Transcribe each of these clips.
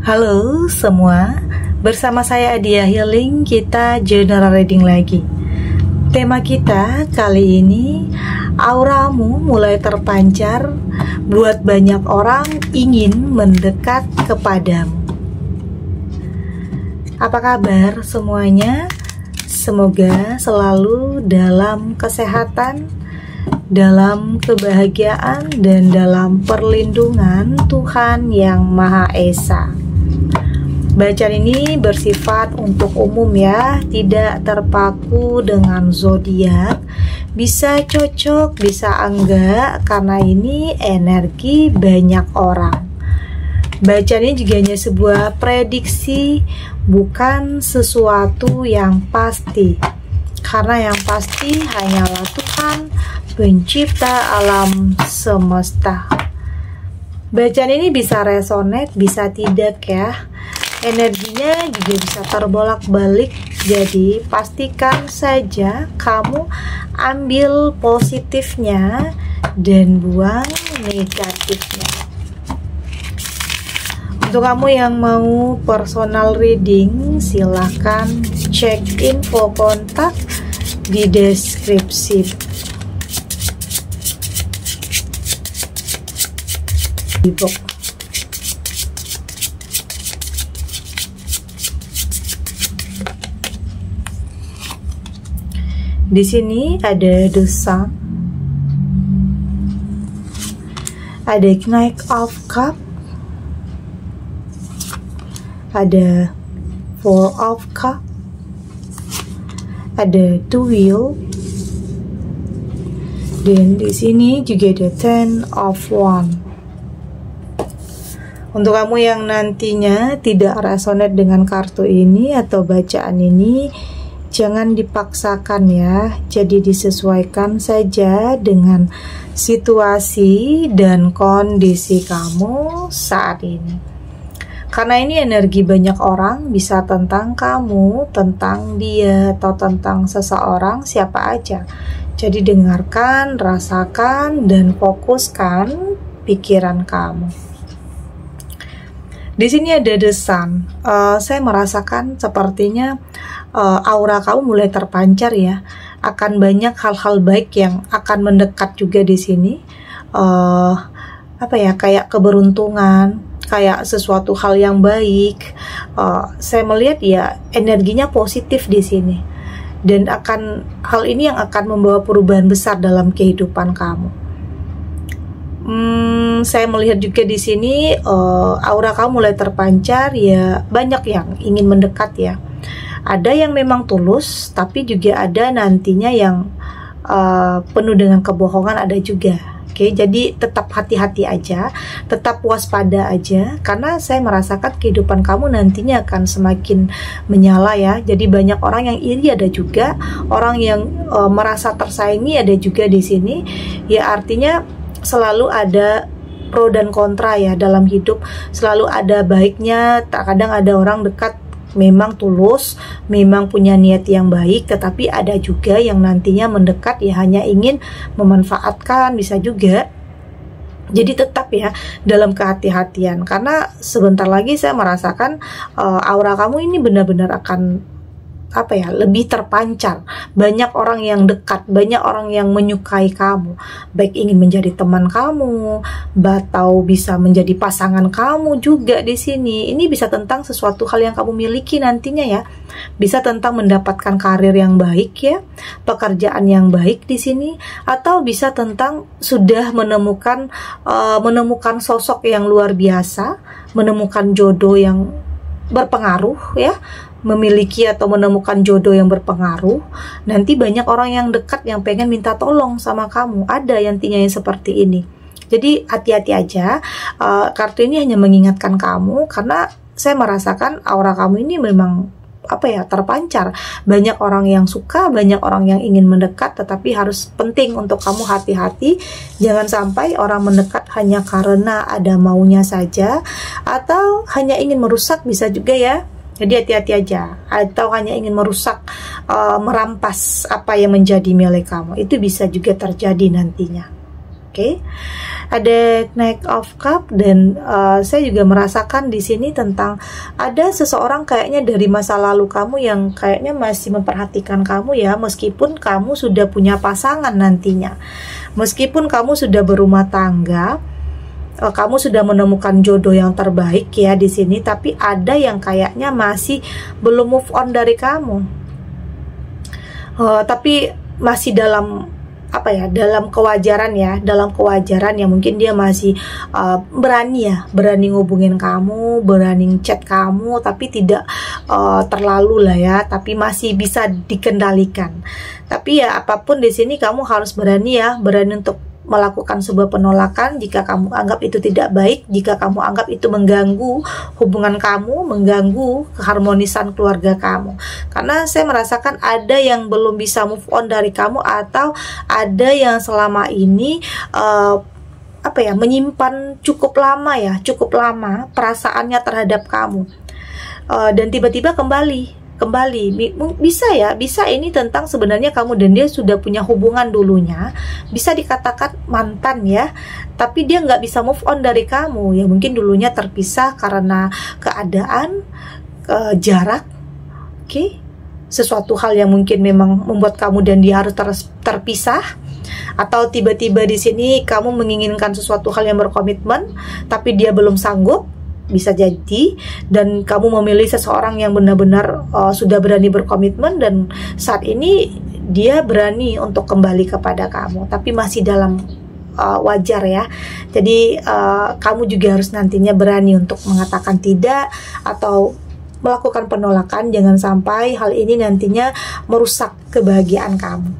Halo semua, bersama saya Adia Healing, kita general reading lagi. Tema kita kali ini, auramu mulai terpancar, buat banyak orang ingin mendekat kepadamu. Apa kabar semuanya? Semoga selalu dalam kesehatan, dalam kebahagiaan, dan dalam perlindungan Tuhan Yang Maha Esa. Bacaan ini bersifat untuk umum ya, tidak terpaku dengan zodiak. Bisa cocok, bisa enggak, karena ini energi banyak orang. Bacaan ini juga hanya sebuah prediksi, bukan sesuatu yang pasti. Karena yang pasti hanyalah Tuhan, pencipta alam semesta. Bacaan ini bisa resonate, bisa tidak ya. Energinya juga bisa terbolak-balik, jadi pastikan saja kamu ambil positifnya dan buang negatifnya. Untuk kamu yang mau personal reading, silahkan cek info kontak di deskripsi di box. Di sini ada the sun, ada knight of cup, ada four of cup, ada two wheel, dan di sini juga ada ten of wand. Untuk kamu yang nantinya tidak resonate dengan kartu ini atau bacaan ini, jangan dipaksakan ya, jadi disesuaikan saja dengan situasi dan kondisi kamu saat ini. Karena ini energi banyak orang, bisa tentang kamu, tentang dia, atau tentang seseorang, siapa aja. Jadi dengarkan, rasakan, dan fokuskan pikiran kamu. Di sini ada the sun. Saya merasakan sepertinya aura kamu mulai terpancar ya. Akan banyak hal-hal baik yang akan mendekat juga di sini. Apa ya? Kayak keberuntungan, kayak sesuatu hal yang baik. Saya melihat ya energinya positif di sini. Dan hal ini yang akan membawa perubahan besar dalam kehidupan kamu. Saya melihat juga di sini aura kamu mulai terpancar ya, banyak yang ingin mendekat ya. Ada yang memang tulus, tapi juga ada nantinya yang penuh dengan kebohongan, ada juga. Oke, jadi tetap hati-hati aja, tetap waspada aja, karena saya merasakan kehidupan kamu nantinya akan semakin menyala ya. Jadi banyak orang yang iri ada juga, orang yang merasa tersaingi ada juga di sini. Ya artinya selalu ada pro dan kontra ya dalam hidup, selalu ada baiknya. Terkadang ada orang dekat memang tulus, memang punya niat yang baik, tetapi ada juga yang nantinya mendekat ya hanya ingin memanfaatkan, bisa juga. Jadi tetap ya dalam kehati-hatian, karena sebentar lagi saya merasakan aura kamu ini benar-benar akan lebih terpancar. Banyak orang yang dekat, banyak orang yang menyukai kamu, baik ingin menjadi teman kamu atau bisa menjadi pasangan kamu juga di sini. Ini bisa tentang sesuatu hal yang kamu miliki nantinya ya. Bisa tentang mendapatkan karir yang baik ya, pekerjaan yang baik di sini, atau bisa tentang sudah menemukan sosok yang luar biasa, menemukan jodoh yang berpengaruh ya, memiliki atau menemukan jodoh yang berpengaruh. Nanti banyak orang yang dekat yang pengen minta tolong sama kamu, ada yang seperti ini. Jadi hati-hati aja. Kartu ini hanya mengingatkan kamu, karena saya merasakan aura kamu ini memang terpancar. Banyak orang yang suka, banyak orang yang ingin mendekat, tetapi harus penting untuk kamu hati-hati. Jangan sampai orang mendekat hanya karena ada maunya saja, atau hanya ingin merusak, bisa juga ya. Jadi hati-hati aja, atau hanya ingin merusak, merampas apa yang menjadi milik kamu. Itu bisa juga terjadi nantinya. Oke. Oke, ada Knight of Cup dan saya juga merasakan di sini tentang ada seseorang kayaknya dari masa lalu kamu yang kayaknya masih memperhatikan kamu ya, meskipun kamu sudah punya pasangan nantinya, meskipun kamu sudah berumah tangga, kamu sudah menemukan jodoh yang terbaik ya di sini, tapi ada yang kayaknya masih belum move on dari kamu, tapi masih dalam apa ya, dalam kewajaran ya, dalam kewajaran ya, mungkin dia masih berani ngubungin kamu, berani chat kamu, tapi tidak terlalu lah ya, tapi masih bisa dikendalikan. Tapi ya apapun di sini kamu harus berani ya, berani untuk melakukan sebuah penolakan jika kamu anggap itu tidak baik, jika kamu anggap itu mengganggu hubungan kamu, mengganggu keharmonisan keluarga kamu. Karena saya merasakan ada yang belum bisa move on dari kamu, atau ada yang selama ini menyimpan cukup lama perasaannya terhadap kamu, dan tiba-tiba kembali bisa ya, bisa ini tentang sebenarnya kamu dan dia sudah punya hubungan dulunya, bisa dikatakan mantan ya, tapi dia nggak bisa move on dari kamu ya, mungkin dulunya terpisah karena keadaan, jarak, sesuatu hal yang mungkin memang membuat kamu dan dia harus terpisah, atau tiba-tiba di sini kamu menginginkan sesuatu hal yang berkomitmen tapi dia belum sanggup, bisa jadi, dan kamu memilih seseorang yang benar-benar sudah berani berkomitmen, dan saat ini dia berani untuk kembali kepada kamu, tapi masih dalam wajar ya. Jadi kamu juga harus nantinya berani untuk mengatakan tidak atau melakukan penolakan. Jangan sampai hal ini nantinya merusak kebahagiaan kamu,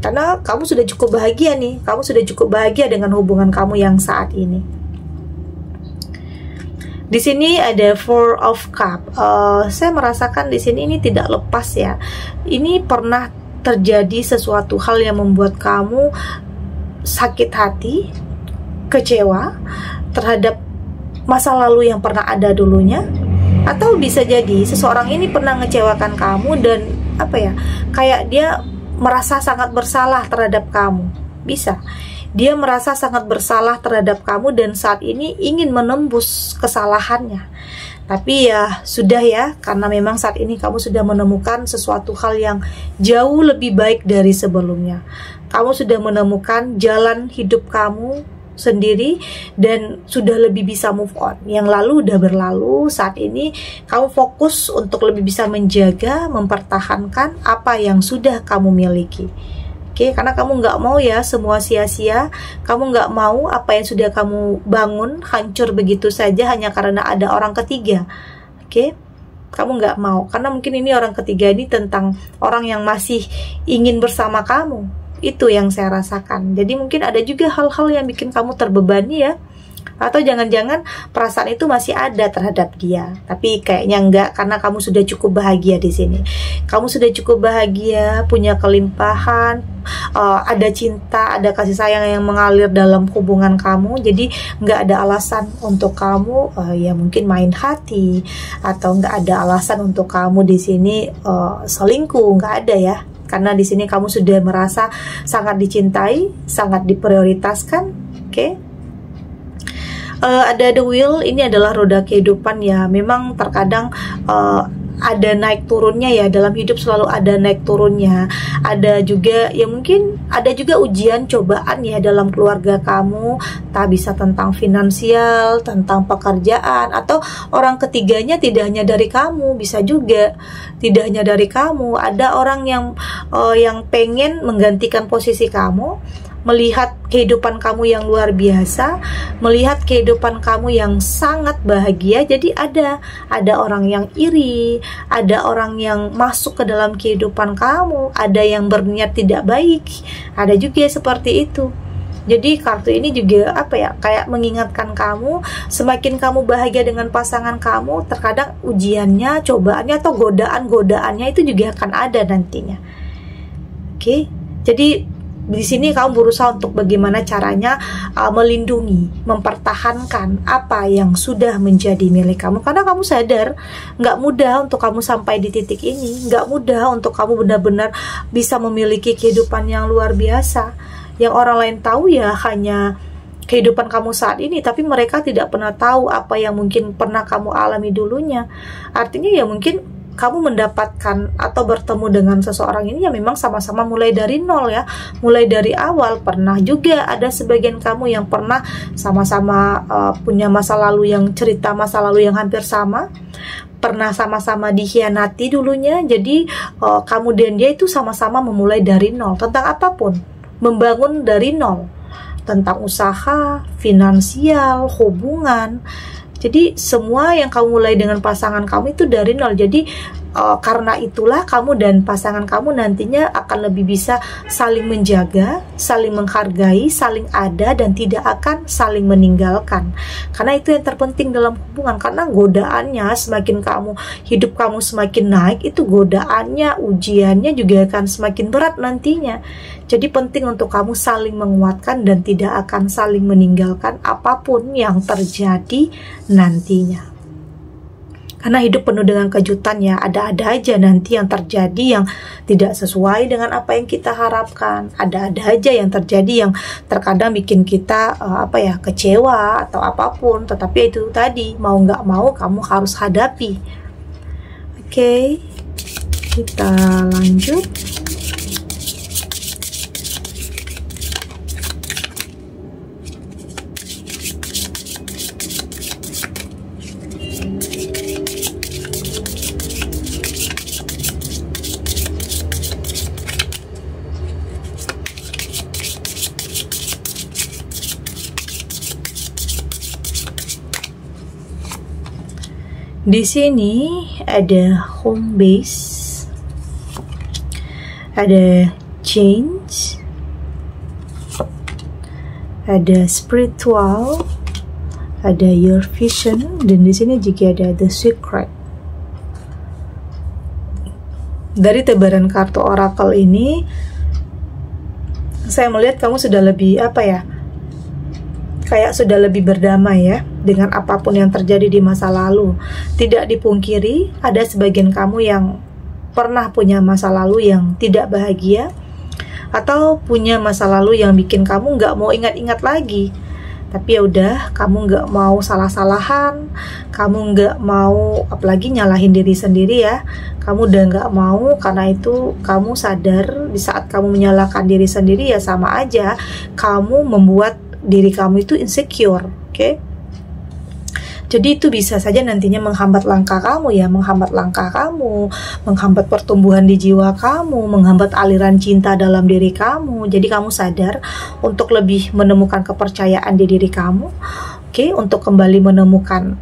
karena kamu sudah cukup bahagia nih, kamu sudah cukup bahagia dengan hubungan kamu yang saat ini. Di sini ada Four of Cup. Saya merasakan di sini ini tidak lepas ya. Ini pernah terjadi sesuatu hal yang membuat kamu sakit hati, kecewa terhadap masa lalu yang pernah ada dulunya, atau bisa jadi seseorang ini pernah ngecewakan kamu dan kayak dia merasa sangat bersalah terhadap kamu. Bisa dia merasa sangat bersalah terhadap kamu dan saat ini ingin menembus kesalahannya. Tapi ya sudah ya, karena memang saat ini kamu sudah menemukan sesuatu hal yang jauh lebih baik dari sebelumnya. Kamu sudah menemukan jalan hidup kamu sendiri dan sudah lebih bisa move on. Yang lalu udah berlalu, saat ini kamu fokus untuk lebih bisa menjaga, mempertahankan apa yang sudah kamu miliki. Karena kamu nggak mau ya semua sia-sia, kamu nggak mau apa yang sudah kamu bangun hancur begitu saja hanya karena ada orang ketiga. Kamu nggak mau, karena mungkin ini orang ketiga ini tentang orang yang masih ingin bersama kamu. Itu yang saya rasakan. Jadi mungkin ada juga hal-hal yang bikin kamu terbebani ya, atau jangan-jangan perasaan itu masih ada terhadap dia, tapi kayaknya enggak, karena kamu sudah cukup bahagia di sini. Kamu sudah cukup bahagia, punya kelimpahan, ada cinta, ada kasih sayang yang mengalir dalam hubungan kamu. Jadi nggak ada alasan untuk kamu ya mungkin main hati, atau nggak ada alasan untuk kamu di sini selingkuh, nggak ada ya. Karena di sini kamu sudah merasa sangat dicintai, sangat diprioritaskan. Ada the wheel, ini adalah roda kehidupan ya. Memang terkadang ada naik turunnya ya, dalam hidup selalu ada naik turunnya. Ada juga ya mungkin ada juga ujian cobaan ya dalam keluarga kamu, tak bisa tentang finansial, tentang pekerjaan, atau orang ketiganya tidak hanya dari kamu, bisa juga tidak hanya dari kamu. Ada orang yang pengen menggantikan posisi kamu, melihat kehidupan kamu yang luar biasa, melihat kehidupan kamu yang sangat bahagia. Jadi ada orang yang iri, ada orang yang masuk ke dalam kehidupan kamu, ada yang berniat tidak baik, ada juga seperti itu. Jadi kartu ini juga kayak mengingatkan kamu, semakin kamu bahagia dengan pasangan kamu, terkadang ujiannya, cobaannya atau godaan-godaannya itu juga akan ada nantinya. Jadi di sini kamu berusaha untuk bagaimana caranya melindungi, mempertahankan apa yang sudah menjadi milik kamu. Karena kamu sadar nggak mudah untuk kamu sampai di titik ini, nggak mudah untuk kamu benar-benar bisa memiliki kehidupan yang luar biasa. Yang orang lain tahu ya hanya kehidupan kamu saat ini, tapi mereka tidak pernah tahu apa yang mungkin pernah kamu alami dulunya. Artinya ya mungkin kamu mendapatkan atau bertemu dengan seseorang ini ya memang sama-sama mulai dari nol ya, mulai dari awal. Pernah juga ada sebagian kamu yang pernah sama-sama punya masa lalu yang cerita masa lalu yang hampir sama, pernah sama-sama dikhianati dulunya. Jadi kamu dan dia itu sama-sama memulai dari nol tentang apapun, membangun dari nol, tentang usaha, finansial, hubungan. Jadi semua yang kamu mulai dengan pasangan kamu itu dari nol. Jadi karena itulah kamu dan pasangan kamu nantinya akan lebih bisa saling menjaga, saling menghargai, saling ada, dan tidak akan saling meninggalkan. Karena itu yang terpenting dalam hubungan. Karena godaannya semakin hidup kamu semakin naik, itu godaannya, ujiannya juga akan semakin berat nantinya. Jadi penting untuk kamu saling menguatkan dan tidak akan saling meninggalkan apapun yang terjadi nantinya. Karena hidup penuh dengan kejutan ya, ada-ada aja nanti yang terjadi yang tidak sesuai dengan apa yang kita harapkan. Ada-ada aja yang terjadi yang terkadang bikin kita kecewa atau apapun. Tetapi itu tadi, mau nggak mau kamu harus hadapi. Oke, kita lanjut. Di sini ada home base, ada change, ada spiritual, ada your vision, dan di sini juga ada the secret. Dari tebaran kartu oracle ini, saya melihat kamu sudah lebih kayak sudah lebih berdamai ya dengan apapun yang terjadi di masa lalu. Tidak dipungkiri, ada sebagian kamu yang pernah punya masa lalu yang tidak bahagia, atau punya masa lalu yang bikin kamu nggak mau ingat-ingat lagi. Tapi ya udah, kamu nggak mau salah-salahan, kamu nggak mau apalagi nyalahin diri sendiri ya. Kamu udah nggak mau, karena itu kamu sadar di saat kamu menyalahkan diri sendiri ya sama aja kamu membuat diri kamu itu insecure, oke? Jadi itu bisa saja nantinya menghambat langkah kamu ya, menghambat langkah kamu, menghambat pertumbuhan di jiwa kamu, menghambat aliran cinta dalam diri kamu. Jadi kamu sadar untuk lebih menemukan kepercayaan di diri kamu, oke? Untuk kembali menemukan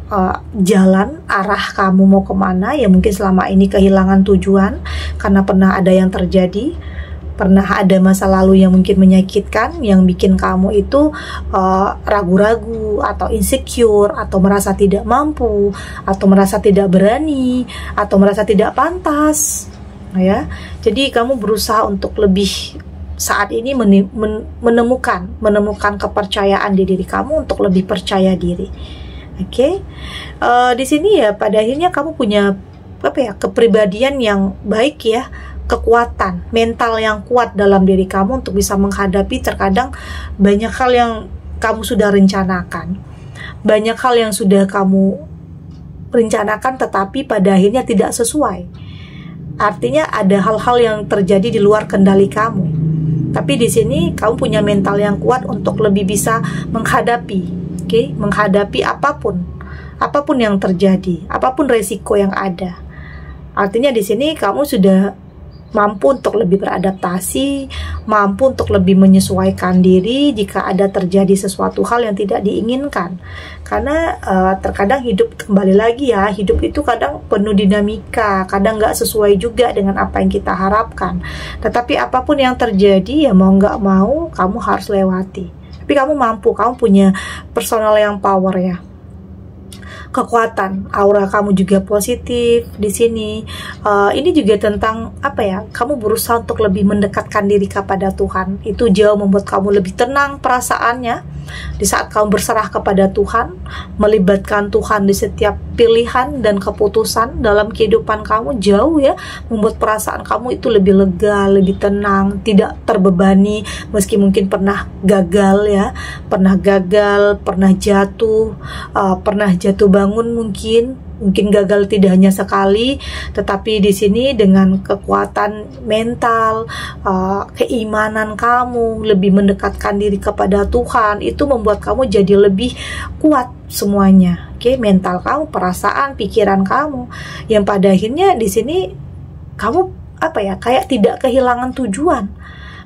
jalan, arah kamu mau kemana, ya mungkin selama ini kehilangan tujuan karena pernah ada yang terjadi. Pernah ada masa lalu yang mungkin menyakitkan, yang bikin kamu itu ragu-ragu atau insecure, atau merasa tidak mampu, atau merasa tidak berani, atau merasa tidak pantas, ya. Jadi kamu berusaha untuk lebih saat ini menemukan kepercayaan di diri kamu untuk lebih percaya diri, oke? Di sini ya pada akhirnya kamu punya kepribadian yang baik ya, kekuatan mental yang kuat dalam diri kamu untuk bisa menghadapi terkadang banyak hal yang kamu sudah rencanakan, banyak hal yang sudah kamu rencanakan tetapi pada akhirnya tidak sesuai. Artinya ada hal-hal yang terjadi di luar kendali kamu. Tapi di sini kamu punya mental yang kuat untuk lebih bisa menghadapi, oke? Menghadapi apapun yang terjadi, apapun resiko yang ada. Artinya di sini kamu sudah mampu untuk lebih beradaptasi, mampu untuk lebih menyesuaikan diri jika ada terjadi sesuatu hal yang tidak diinginkan. Karena terkadang hidup, kembali lagi ya, hidup itu kadang penuh dinamika, kadang nggak sesuai juga dengan apa yang kita harapkan. Tetapi apapun yang terjadi ya mau nggak mau kamu harus lewati. Tapi kamu mampu, kamu punya personal yang power ya. Kekuatan, aura kamu juga positif di sini. Ini juga tentang kamu berusaha untuk lebih mendekatkan diri kepada Tuhan. Itu jauh membuat kamu lebih tenang perasaannya. Di saat kamu berserah kepada Tuhan, melibatkan Tuhan di setiap pilihan dan keputusan dalam kehidupan kamu, jauh ya, membuat perasaan kamu itu lebih lega, lebih tenang, tidak terbebani meski mungkin pernah gagal ya, pernah gagal, pernah jatuh bangun, mungkin gagal tidak hanya sekali, tetapi di sini dengan kekuatan mental, keimanan kamu, lebih mendekatkan diri kepada Tuhan, itu membuat kamu jadi lebih kuat semuanya. Oke, mental kamu, perasaan, pikiran kamu, yang pada akhirnya di sini kamu kayak tidak kehilangan tujuan.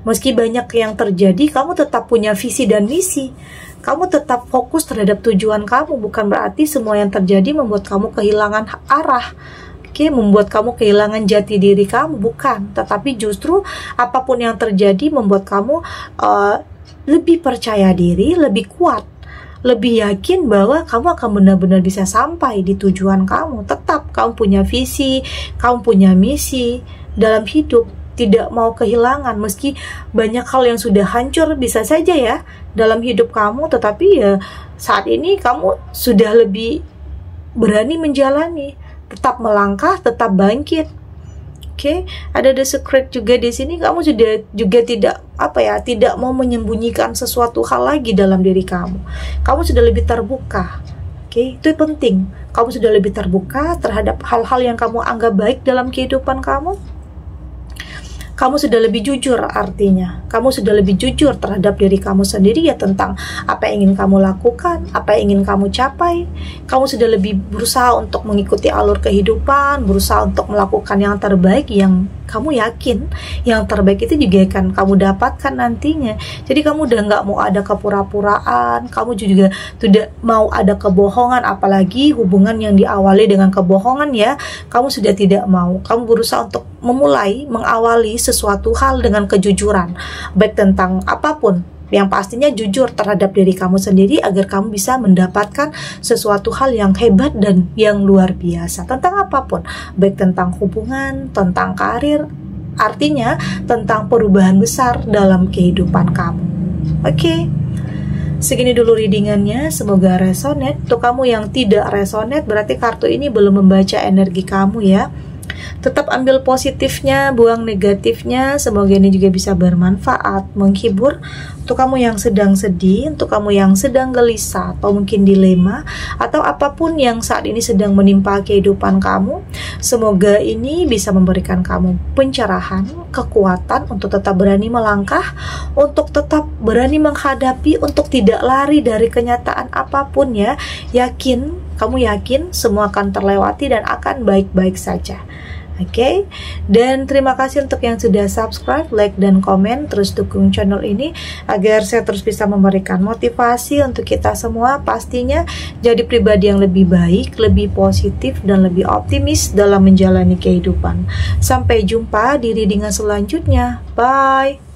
Meski banyak yang terjadi, kamu tetap punya visi dan misi. Kamu tetap fokus terhadap tujuan kamu. Bukan berarti semua yang terjadi membuat kamu kehilangan arah, membuat kamu kehilangan jati diri kamu. Bukan, tetapi justru apapun yang terjadi membuat kamu lebih percaya diri, lebih kuat, lebih yakin bahwa kamu akan benar-benar bisa sampai di tujuan kamu. Tetap kamu punya visi, kamu punya misi dalam hidup. Tidak mau kehilangan, meski banyak hal yang sudah hancur bisa saja ya dalam hidup kamu, tetapi ya saat ini kamu sudah lebih berani menjalani, tetap melangkah, tetap bangkit. Oke, ada the secret juga di sini. Kamu sudah juga tidak mau menyembunyikan sesuatu hal lagi dalam diri kamu. Kamu sudah lebih terbuka. Oke, itu penting. Kamu sudah lebih terbuka terhadap hal-hal yang kamu anggap baik dalam kehidupan kamu. Kamu sudah lebih jujur, artinya kamu sudah lebih jujur terhadap diri kamu sendiri ya, tentang apa yang ingin kamu lakukan, apa yang ingin kamu capai. Kamu sudah lebih berusaha untuk mengikuti alur kehidupan, berusaha untuk melakukan yang terbaik, yang kamu yakin yang terbaik itu juga akan kamu dapatkan nantinya. Jadi kamu udah nggak mau ada kepura-puraan, kamu juga tidak mau ada kebohongan, apalagi hubungan yang diawali dengan kebohongan ya. Kamu sudah tidak mau. Kamu berusaha untuk mengawali sesuatu hal dengan kejujuran, baik tentang apapun, yang pastinya jujur terhadap diri kamu sendiri, agar kamu bisa mendapatkan sesuatu hal yang hebat dan yang luar biasa tentang apapun, baik tentang hubungan, tentang karir, artinya tentang perubahan besar dalam kehidupan kamu. Oke, segini dulu readingannya, semoga resonate. Untuk kamu yang tidak resonate, berarti kartu ini belum membaca energi kamu ya. Tetap ambil positifnya, buang negatifnya. Semoga ini juga bisa bermanfaat, menghibur. Untuk kamu yang sedang sedih, untuk kamu yang sedang gelisah, atau mungkin dilema, atau apapun yang saat ini sedang menimpa kehidupan kamu, semoga ini bisa memberikan kamu pencerahan, kekuatan untuk tetap berani melangkah, untuk tetap berani menghadapi, untuk tidak lari dari kenyataan apapun ya. Kamu yakin semua akan terlewati dan akan baik-baik saja. Oke, dan terima kasih untuk yang sudah subscribe, like, dan komen. Terus dukung channel ini agar saya terus bisa memberikan motivasi untuk kita semua, pastinya jadi pribadi yang lebih baik, lebih positif, dan lebih optimis dalam menjalani kehidupan. Sampai jumpa di readingan selanjutnya. Bye.